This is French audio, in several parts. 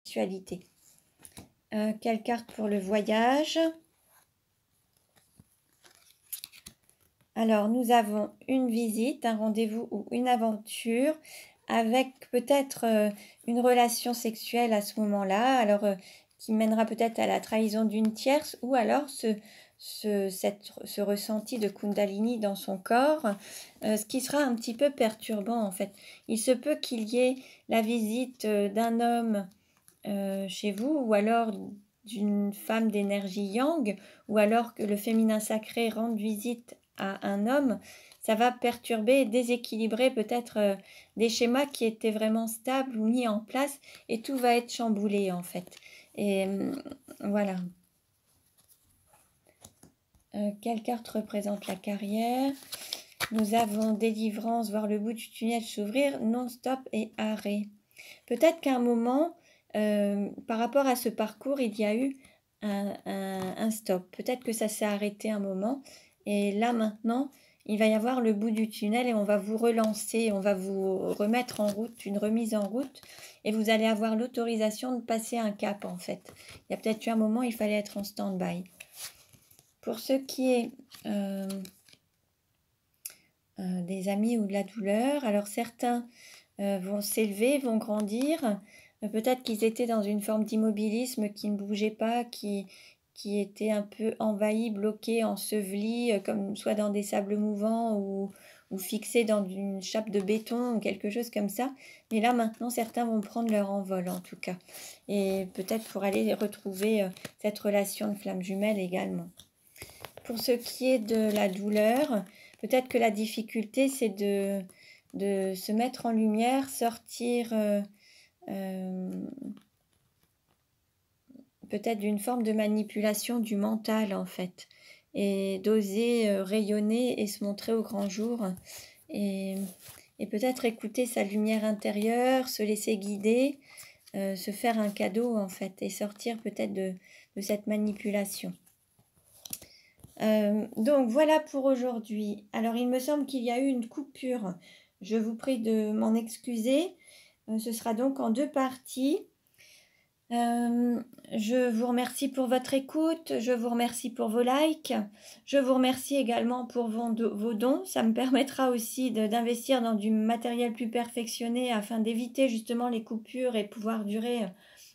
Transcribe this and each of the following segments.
sexualité. Quelle carte pour le voyage? Alors, nous avons une visite, un rendez-vous ou une aventure avec peut-être une relation sexuelle à ce moment-là, alors qui mènera peut-être à la trahison d'une tierce ou alors ce ressenti de Kundalini dans son corps, ce qui sera un petit peu perturbant en fait. Il se peut qu'il y ait la visite d'un homme chez vous ou alors d'une femme d'énergie yang ou alors que le féminin sacré rende visite à un homme, ça va perturber et déséquilibrer peut-être des schémas qui étaient vraiment stables ou mis en place et tout va être chamboulé en fait. Et voilà. Quelle carte représente la carrière? Nous avons délivrance, voir le bout du tunnel s'ouvrir, non-stop et arrêt. Peut-être qu'à un moment, par rapport à ce parcours, il y a eu un stop. Peut-être que ça s'est arrêté un moment. Et là, maintenant, il va y avoir le bout du tunnel et on va vous relancer, on va vous remettre en route, une remise en route. Et vous allez avoir l'autorisation de passer un cap, en fait. Il y a peut-être eu un moment, il fallait être en stand-by. Pour ce qui est des amis ou de la douleur, alors certains vont s'élever, vont grandir. Peut-être qu'ils étaient dans une forme d'immobilisme, qui ne bougeait pas, qui était un peu envahi, bloqué, enseveli, comme soit dans des sables mouvants ou fixés dans une chape de béton ou quelque chose comme ça. Mais là, maintenant, certains vont prendre leur envol, en tout cas. Et peut-être pour aller retrouver cette relation de flamme jumelle également. Pour ce qui est de la douleur, peut-être que la difficulté, c'est de se mettre en lumière, sortir peut-être d'une forme de manipulation du mental en fait, et d'oser rayonner et se montrer au grand jour, et peut-être écouter sa lumière intérieure, se laisser guider, se faire un cadeau en fait, et sortir peut-être de cette manipulation. Donc voilà pour aujourd'hui. Alors il me semble qu'il y a eu une coupure. Je vous prie de m'en excuser. Ce sera donc en 2 parties. Je vous remercie pour votre écoute. Je vous remercie pour vos likes. Je vous remercie également pour vos dons. Ça me permettra aussi d'investir dans du matériel plus perfectionné afin d'éviter justement les coupures et pouvoir durer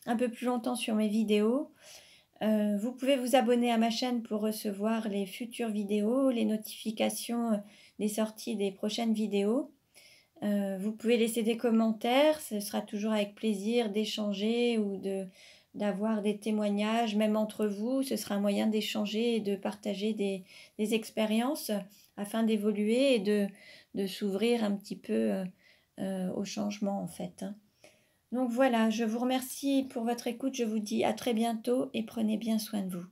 un peu plus longtemps sur mes vidéos. Vous pouvez vous abonner à ma chaîne pour recevoir les futures vidéos, les notifications des sorties des prochaines vidéos. Vous pouvez laisser des commentaires, ce sera toujours avec plaisir d'échanger ou d'avoir des témoignages, même entre vous. Ce sera un moyen d'échanger et de partager des expériences afin d'évoluer et de s'ouvrir un petit peu au changement en fait. Donc voilà, je vous remercie pour votre écoute, je vous dis à très bientôt et prenez bien soin de vous.